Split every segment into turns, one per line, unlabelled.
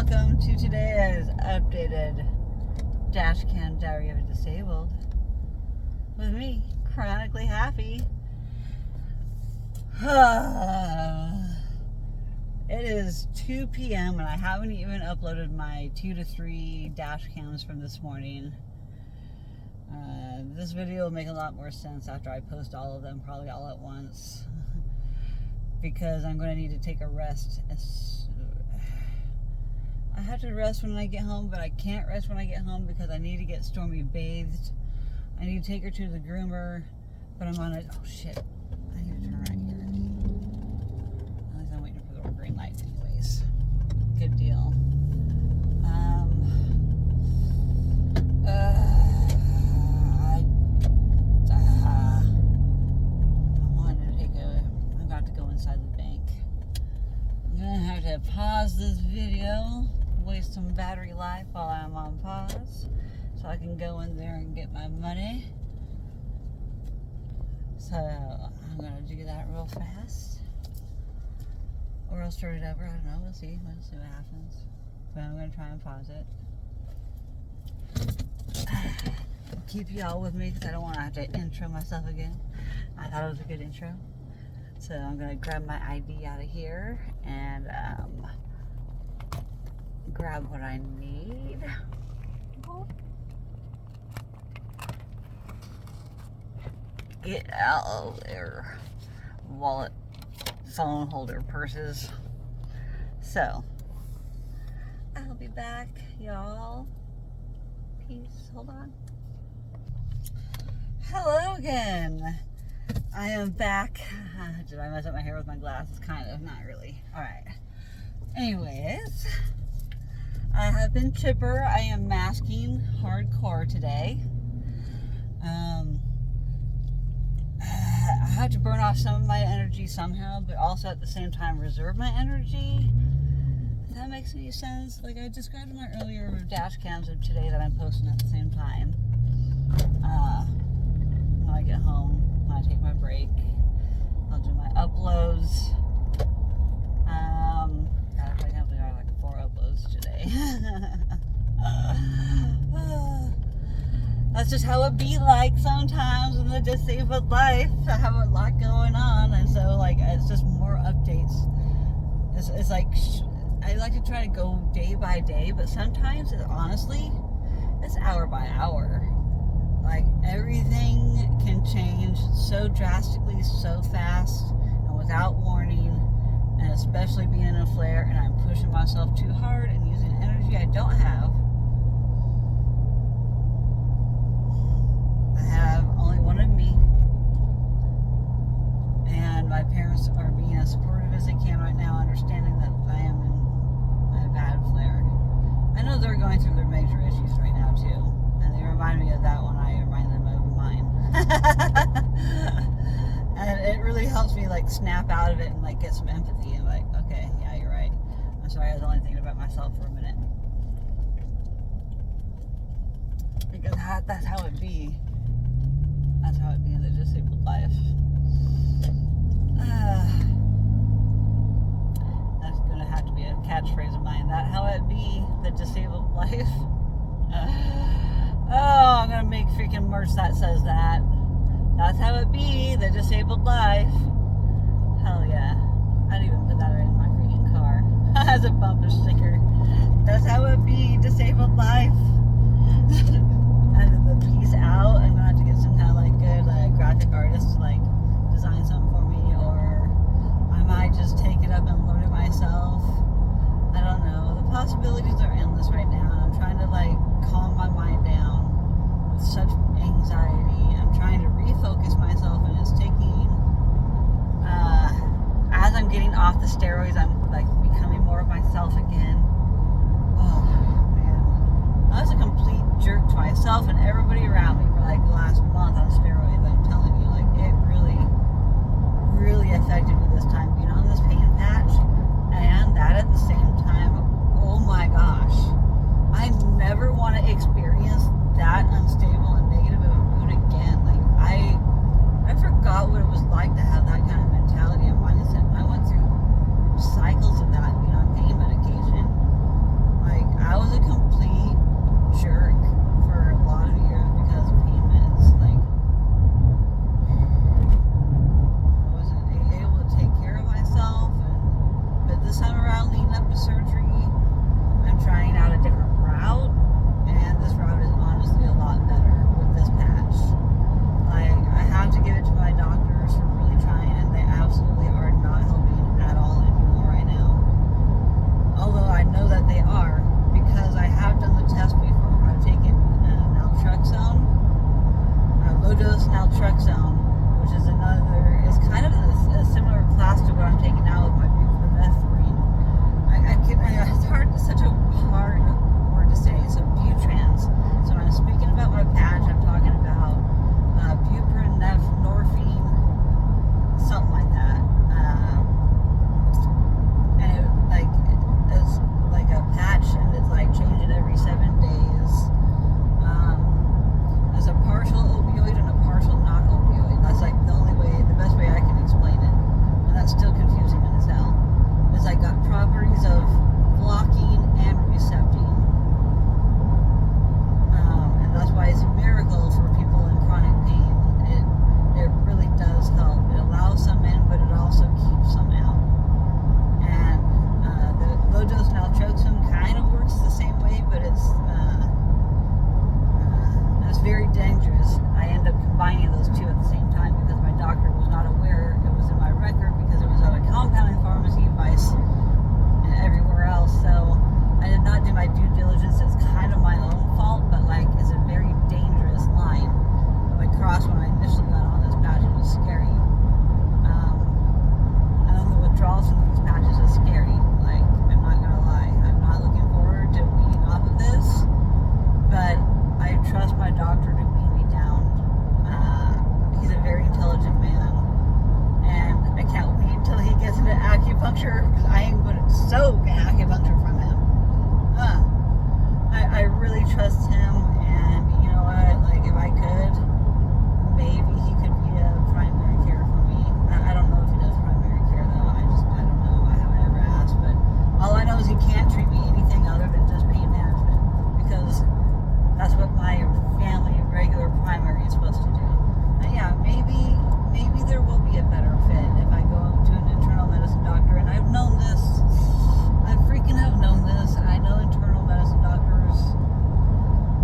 welcome to today's updated Dashcam Diary of a Disabled with me, chronically happy. It is 2 p.m. and I haven't even uploaded my 2 to 3 dash cams from this morning. This video will make a lot more sense after I post all of them, probably all at once, because I'm going to need to take a rest. I have to rest when I get home, but I can't rest when I get home because I need to get Stormy bathed. I need to take her to the groomer, but I'm on it. Oh shit, I need to turn right here. At least I'm waiting for the green lights anyways. Good deal. I'm about to go inside the bank. I'm gonna have to pause this video, waste some battery life while I'm on pause, so I can go in there and get my money. So I'm gonna do that real fast, or I'll start it over. I don't know. We'll see. What happens. But I'm gonna try and pause it. Keep y'all with me because I don't want to have to intro myself again. I thought it was a good intro. So I'm going to grab my ID out of here and grab what I need. Get out of there. Wallet, phone holder, purses. So, I'll be back, y'all. Peace. Hold on. Hello again. I am back. Did I mess up my hair with my glasses? Kind of. Not really. Alright. Anyways, I have been chipper. I am masking hardcore today. I have to burn off some of my energy somehow, but also at the same time reserve my energy. If that makes any sense. Like I described in my earlier dash cams of today that I'm posting at the same time. When I get home, when I take my break, I'll do my uploads. God, I can't believe I have like 4 uploads today. That's just how it be like sometimes in the disabled life. I have a lot going on, and so like it's just more updates. It's like I like to try to go day by day, but sometimes honestly it's hour by hour. Like everything can change so drastically, so fast, and without warning, and especially being in a flare and I'm pushing myself too hard and using energy I don't have. I have only one of me, and my parents are being as supportive as they can right now, understanding that I am in a bad flare. I know they're going through their major issues right now too, and they remind me of that when I remind them of mine. And it really helps me like snap out of it and like get some empathy and like, okay, yeah, you're right. I'm sorry, I was only thinking about myself for a minute. Because that's how it be. That's how it be in the disabled life. That's gonna have to be a catchphrase of mine. That how it be, the disabled life. Oh, I'm gonna make freaking merch that says that. That's how it be, the disabled life. Hell yeah. I'd even put that in my freaking car as a bumper sticker. That's how it be, disabled life. And the peace out. I'm gonna have to get some kind of like good graphic artist to like design something for me, or I might just take it up and learn it myself. I don't know. The possibilities are endless right now, and I'm trying to like calm my mind down with such anxiety. I'm trying to refocus myself, and it's taking as I'm getting off the steroids, I'm like becoming more of myself again. Oh man, I was a complete jerk to myself and everybody around me for like the last month on steroids. I'm telling you, like it really affected me this time, being on this pain patch, and that at the same time, oh my gosh, I never want to experience that unstable and negative of a mood again. Like I forgot what it was like to have that kind of mentality and mindset. I went through to surgery. I'm trying out a different route, and this route is honestly a lot better with this patch. Like, I have to give it to my doctors for really trying, and they absolutely are not helping at all anymore right now. Although I know that they are, because I have done the test before. I've taken naltrexone, low dose naltrexone, which is it's kind of a similar class to what I'm taking now with my buprenorphine. It's hard, such a hard word to say. So butrans. So when I'm speaking about my patch, I'm talking about buprenorphine, something like that. And it's like a patch, and it's like changing every 7 days. As a partial opioid and a partial non-opioid. That's like the best way I can explain it. And that's still confusing as hell. It's like got properties of blocking and recepting. And that's why it's a miracle for people in chronic pain. It really does help. It allows some in, but it also keeps some out. And the low dose naltrexone kind of works the same way, but it's very dangerous. I end up combining those two at the same time because my doctor was not aware it was in my record, because it was at a compounding pharmacy, Vice, and everywhere else. So I did not do my due diligence. It's kind of my own fault, but like, it's a very dangerous line that I crossed when I initially got on this patch. It was scary. And then the withdrawals from these patches is scary. Like, I'm not gonna lie. I'm not looking forward to weaning off of this, but I trust my doctor to wean me down. He's a very intelligent man, and I can't wait until he gets into acupuncture, because I am going to so get acupuncture from him. I really trust him, and you know what? Like, if I could, maybe he could be a primary care for me. I don't know if he does primary care though. I don't know. I haven't ever asked, but all I know is he can't treat me anything other than just pain management, because that's what my family regular primary is supposed to do. And yeah, maybe there will be a better fit if I go to an internal medicine doctor. And I've known this. I freaking have known this. I know internal medicine doctors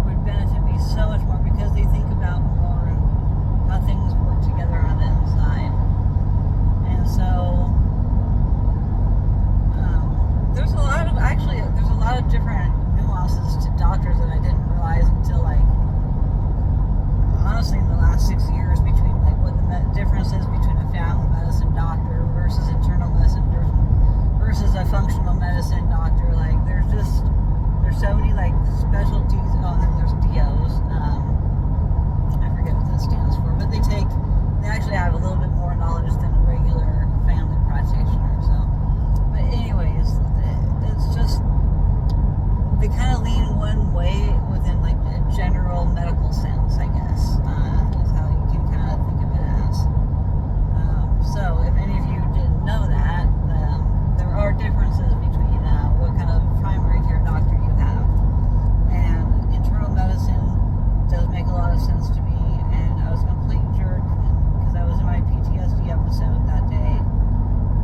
would benefit me so much more, because they think about more how things work together on the inside. And so there's a lot of different nuances to doctors that I didn't realize until, like, honestly, in the last 6 years, between like what the difference is between a family medicine doctor versus internal medicine versus a functional medicine doctor. Like, there's so many like specialties. Oh, and then there's DOs. I forget what that stands for, but they actually have a little bit more knowledge than a regular family practitioner. So, but anyways, it's just, they kind of lean one way within like a general medical sense, I guess, is how you can kind of think of it as. So if any of you didn't know that, there are differences between what kind of primary care doctor you have. And internal medicine does make a lot of sense to me, and I was a complete jerk because I was in my PTSD episode that day,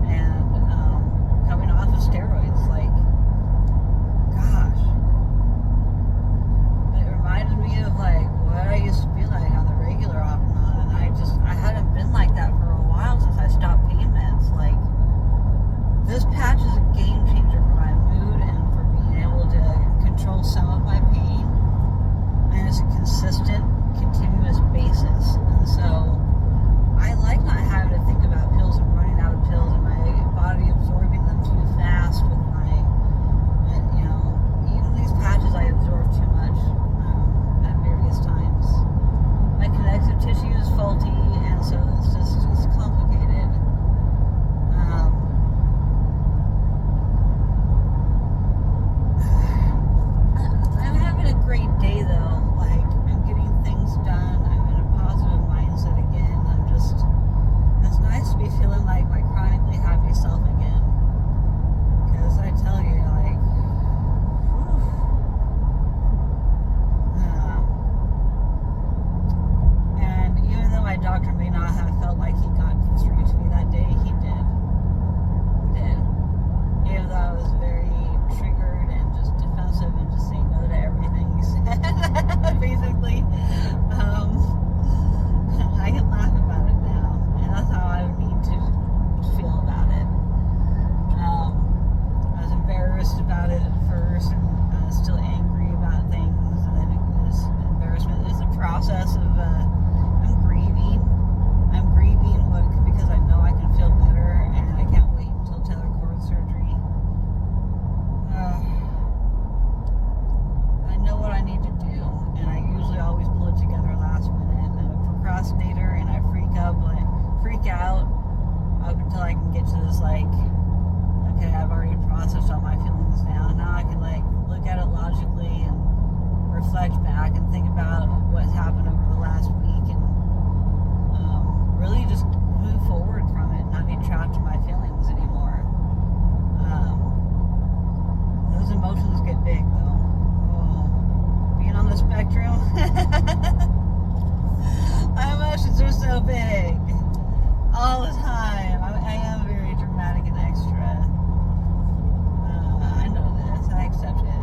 and coming off of steroids, like, gosh, it reminded me of like what I used to be like on the regular off and on, and I hadn't been like that for a while since I stopped pain meds. Like, this patch is a game changer for my mood and for being able to control some of my pain, and it's a consistent, continuous basis. And so I like not having to think about pills and running out of pills and my body absorbing them too fast with my, you know, even these patches I absorb too much at various times. My connective tissue is faulty, and so it's complicated. I'm having a great day though. Like, I'm getting things done. I'm in a positive mindset again. It's nice to be feeling like my chronically happy self again. reflect back and think about what's happened over the last week and really just move forward from it, not be trapped in my feelings anymore. Those emotions get big though. Oh, being on the spectrum, my emotions are so big all the time. I am very dramatic and extra. I know this. I accept it.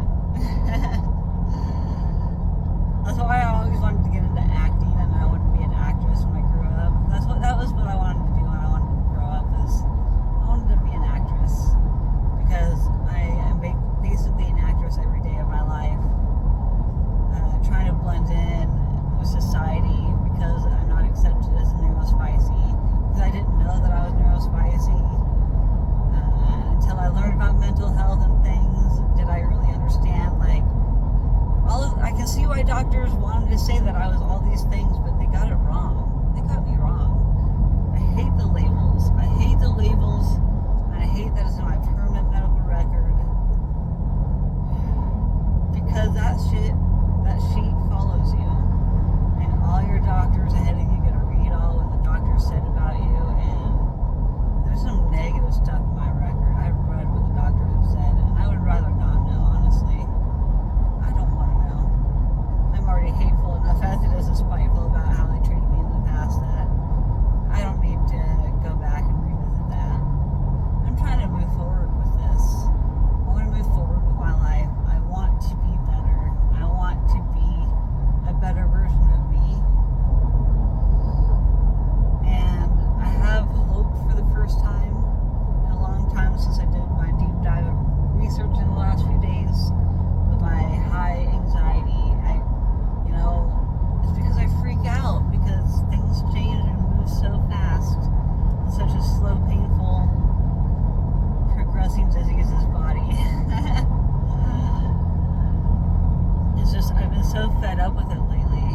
That's why I always wanted to get into acting, and I wanted to be an actress when I grew up. That was what I wanted to do when I wanted to grow up. I wanted to be an actress because I am basically an actress every day of my life, trying to blend in with society because I'm not accepted as neurospicy. Because I didn't know that I was neurospicy until I learned about mental health and things. Did I really understand I can see why doctors wanted to say that I was all these things, but they got it wrong. They got me wrong. I hate the labels. And I hate that it's in my permanent medical record. Because that sheet follows you. And all your doctors ahead of you are going to read all what the doctor said about you, and there's some negative stuff in my record. I've read what the doctors have said, and I would rather not know, honestly. I don't want to know. I'm already hateful enough as it is and spiteful about how they treated me in the past that I don't need to go back and revisit that. I'm trying to move forward with this. I want to move forward with my life. I want to be better. I want to be a better version of me. And I have hope for the first time in a long time since I did my deep dive of research in the last few days with my high anxiety. It's because I freak out because things change and move so fast in such a slow, painful, progressing disease's body. It's just, I've been so fed up with it lately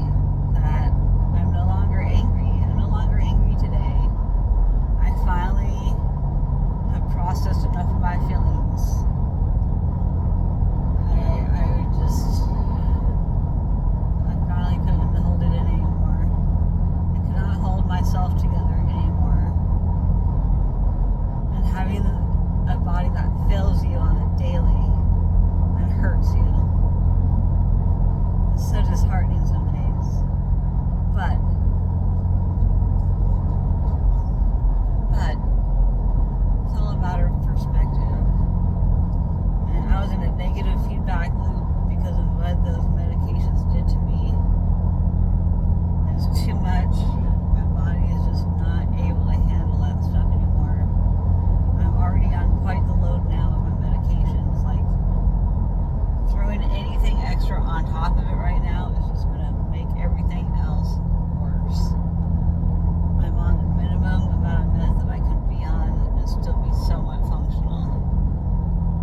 that I'm no longer angry. I'm no longer angry today. I finally have processed enough of my feelings. I couldn't hold it in anymore. I could not hold myself together anymore. And having a body that fails you on a daily and hurts you is so disheartening some days. But it's all a matter of perspective. And I was in a negative feedback loop because of what those medications did to me. It's too much. My body is just not able to handle that stuff anymore. I'm already on quite the load now of my medications. Throwing anything extra on top of it right now is just going to make everything else worse. I'm on the minimum amount of meds that I could be on and still be somewhat functional.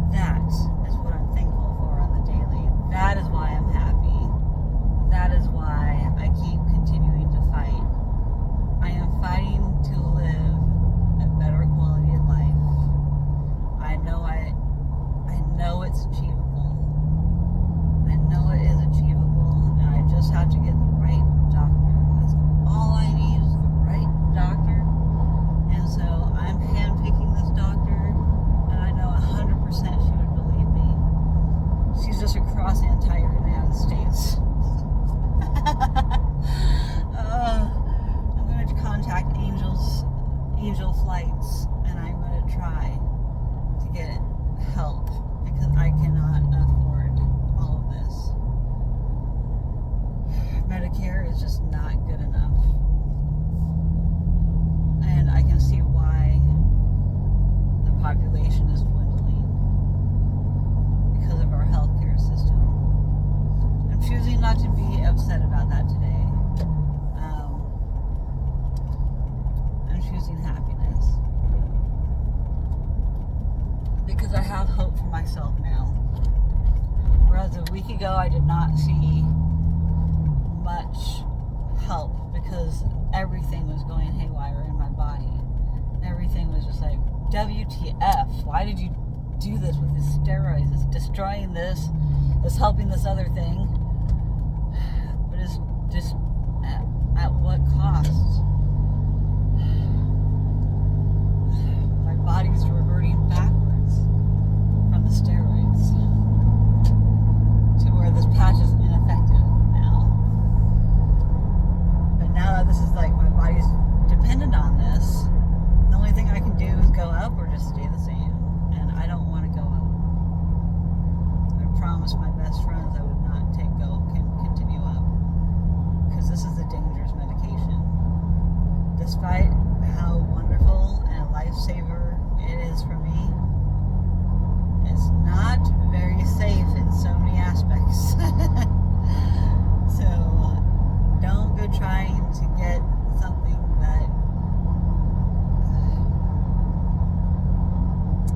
That is what I'm thankful for on the daily. That is why I'm happy. That is why I keep continuing to fight. I am fighting to live a better quality of life. I know it's achievable. I know it is achievable, and I just have to get the right doctor. That's all I need is the right doctor. And so I'm handpicking this doctor, and I know 100% she would believe me. She's just across the entire United States. I'm going to contact Angel Flights, and I'm going to try to get help because I cannot afford all of this. Medicare is just not good enough. And I can see why the population is dwindling because of our healthcare system. I'm choosing not to be upset about that today. I'm choosing happiness because I have hope for myself now. Whereas a week ago I did not see much help because everything was going haywire in my body. Everything was just like, WTF, why did you do this with these steroids? It's destroying this, it's helping this other thing. just at what cost? My body's reverting backwards from the steroids to where this patch is ineffective now. But now that this is like my body's dependent on this, the only thing I can do is go up or just stay the same. And I don't want to go up. I promised my best friends I would not continue up, because this is a dangerous medication. Despite how wonderful and a lifesaver it is for me, it's not very safe in so many aspects. So don't go trying to get something that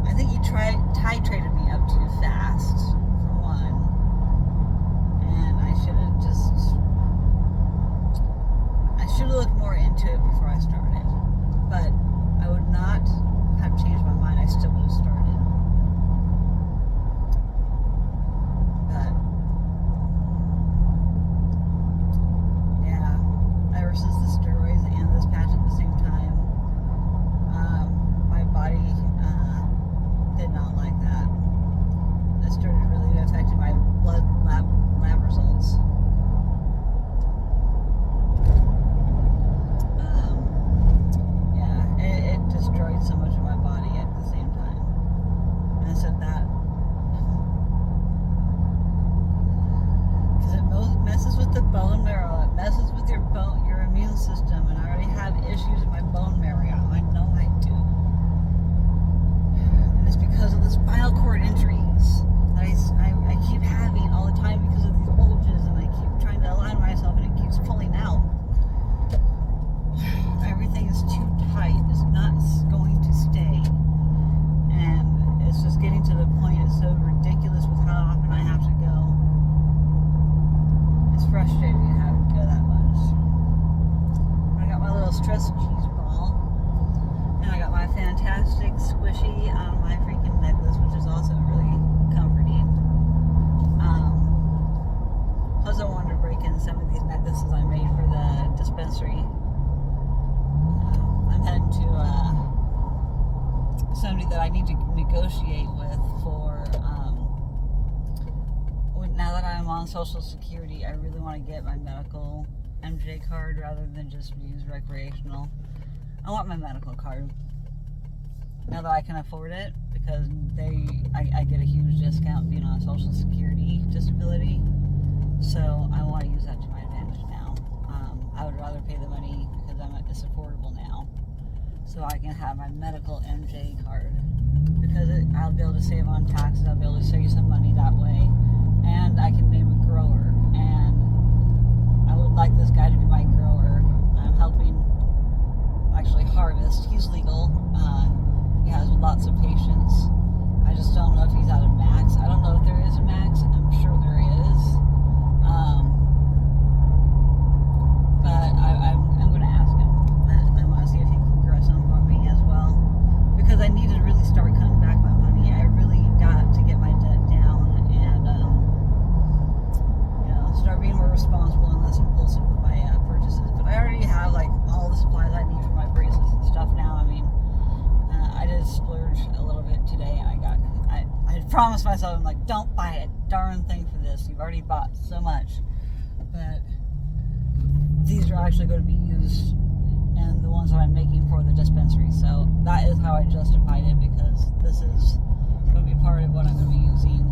I think you titrated me up too fast, for one. And I should have looked more into it before I started. But I would not have changed my mind. I still would have started. But yeah, ever since the steroids and this patch at the same time, my body did not like that. It started really affecting my blood lab results. It destroyed so much of my body at the same time. And so that, because it messes with the bone marrow, it messes with your immune system, and I already have issues in my bone marrow. I know I do. And it's because of the spinal cord injuries that I keep having all the time because of these bulges, and I keep trying to align myself and it keeps pulling out. Everything is too tight. It's not going to stay. And it's just getting to the point, it's so ridiculous with how often I have to go. It's frustrating to have to go that much. I got my little stress cheese ball. And I got my fantastic squishy on my freaking necklace, which is also really comforting. Plus I wanted to break in some of these necklaces I made for the dispensary. I'm heading to somebody that I need to negotiate with for, now that I'm on Social Security, I really want to get my medical MJ card rather than just use recreational. I want my medical card now that I can afford it, because I get a huge discount being on Social Security disability, so I want to use that to my advantage now. I would rather pay the money because it's affordable now, so I can have my medical MJ card, because I'll be able to save on taxes, I'll be able to save some money that way, and I can name a grower, and I would like this guy to be my grower. I'm helping actually harvest. He's legal. He has lots of patience. I just don't know if he's at a max. I don't know if there is a max. I'm sure there is. But I'm going to ask him. I want to see if he can grow some for me as well, because I need to really start cutting back my money. I really got to get my debt down and start being more responsible and less impulsive with my purchases. But I already have like all the supplies I need for my bracelets and stuff now. I mean, I did splurge a little bit today, and I promised myself, I'm like, don't buy a darn thing for this. You've already bought so much. But these are actually going to be used in the ones that I'm making for the dispensary. So that is how I justified it, because this is going to be part of what I'm going to be using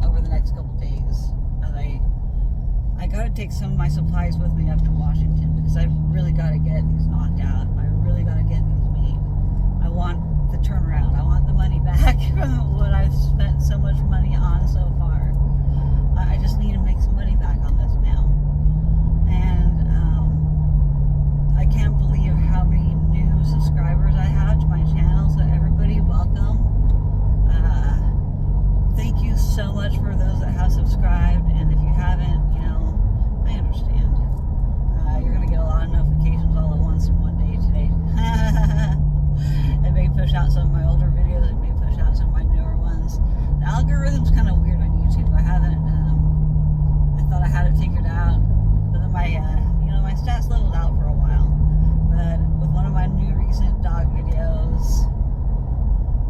over the next couple days. And I got to take some of my supplies with me up to Washington, because I really got to get these knocked out. I really got to get these made. I want the turnaround. I want the money back from what I've spent so much money on so far. I just need to make some money back on this now. And I can't believe how many new subscribers I have to my channel. So everybody, welcome. Thank you so much for those that have subscribed. And if you haven't, I understand. You're going to get a lot of notifications all at once in one day today. It may push out some of my older videos. It may push out some of my newer ones. The algorithm's kind of weird on YouTube. I thought I had it figured out. But then my stats leveled out for a while. But with one of my new recent dog videos,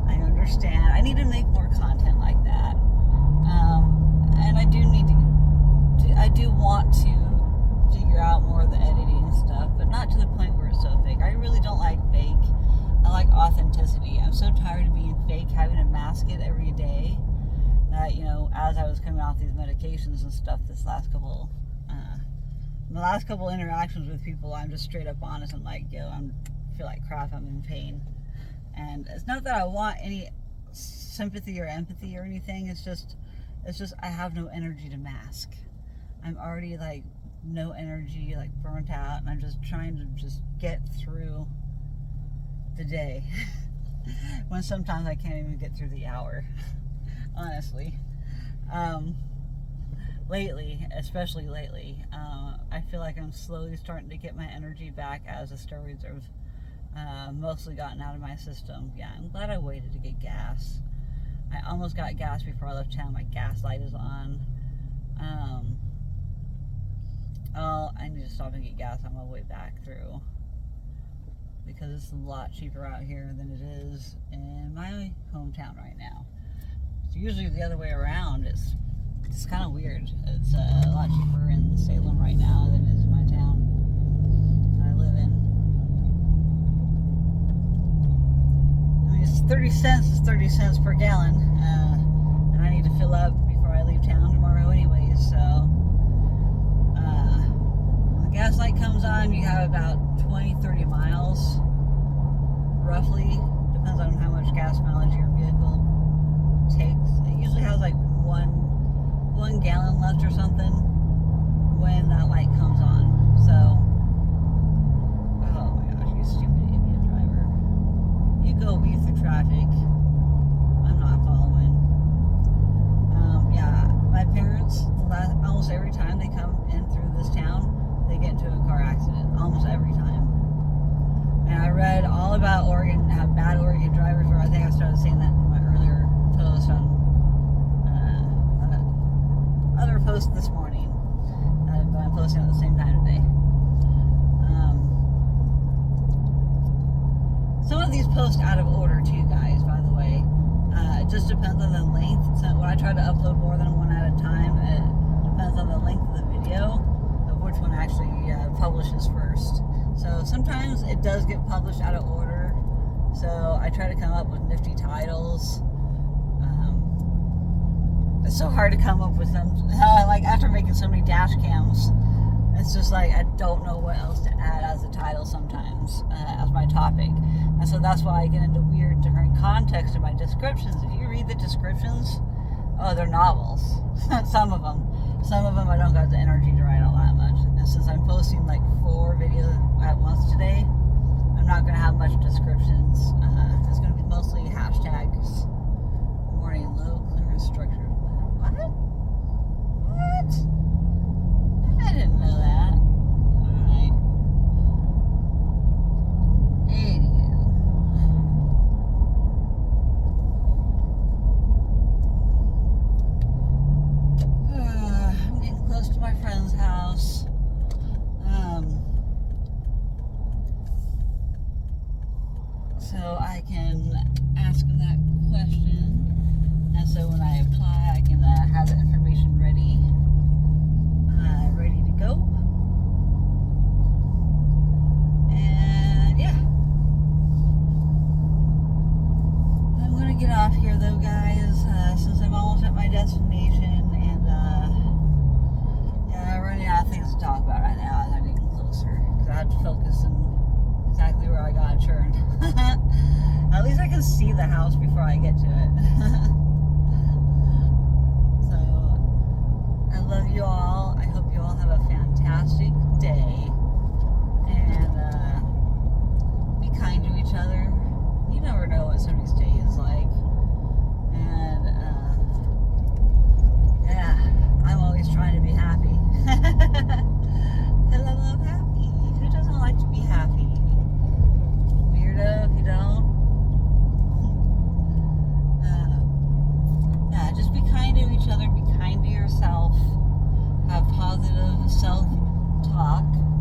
I understand I need to make more content like that. And I do want to figure out more of the editing stuff, but not to the point where it's so fake. I really don't like fake. I like authenticity. I'm so tired of being fake, having to mask it every day, that, as I was coming off these medications and stuff the last couple interactions with people, I'm just straight up honest. I'm like, I feel like crap, I'm in pain. And it's not that I want any sympathy or empathy or anything, it's just I have no energy to mask. I'm already like no energy, like burnt out, and I'm just trying to just get through the day when sometimes I can't even get through the hour. Honestly, especially lately, I feel like I'm slowly starting to get my energy back as the steroids have mostly gotten out of my system. Yeah, I'm glad I waited to get gas. I almost got gas before I left town. My gas light is on. I need to stop and get gas on my way back through, because it's a lot cheaper out here than it is in my hometown right now. It's usually the other way around. It's kind of weird. It's a lot cheaper in Salem right now than it is in my town I live in. I mean, it's 30 cents is 30 cents per gallon, and I need to fill up before I leave town tomorrow anyways, so when the gas light comes on, you have about 20-30 miles roughly, depends on how much gas mileage your vehicle takes. It usually has like one gallon left or something when that light comes on. So, oh my gosh, you stupid idiot driver. You go weave through traffic. I'm not following. Yeah, my parents, almost every time they come in through this town, they get into a car accident. Almost every time. And I read all about Oregon, how bad Oregon drivers were. I think I started saying that in my earlier post on other post this morning, but I'm posting at the same time today. Some of these posts out of order too, guys, by the way. It just depends on the length. So when I try to upload more than one at a time, it depends on the length of the video of which one actually publishes first. So sometimes it does get published out of order, so I try to come up with nifty titles. It's so hard to come up with them. Like, after making so many dash cams, it's just like I don't know what else to add as a title sometimes, as my topic. And so that's why I get into weird different context in my descriptions. If you read the descriptions, they're novels. Some of them I don't got the energy to write all that much. And since I'm posting like 4 videos at once today, I'm not going to have much descriptions. It's going to be mostly hashtags. Morning low clearance structure. What? I didn't know that. Alright. Anywho. I'm getting close to my friend's house. So I can ask him that question. And so when I apply, I can have the information ready to go. And yeah, I'm gonna get off here though, guys, since I'm almost at my destination, and yeah, I'm running out of things to talk about right now as I'm getting closer, because I have to focus on exactly where I gotta turn. At least I can see the house before I get to it. I love you all. I hope you all have a fantastic day. And be kind to each other. You never know what somebody's day is like. And yeah, I'm always trying to be happy. Because I love happy. Who doesn't like to be happy? Weirdo if you don't. Yeah, just be kind to each other. Be kind to yourself. Have positive talk.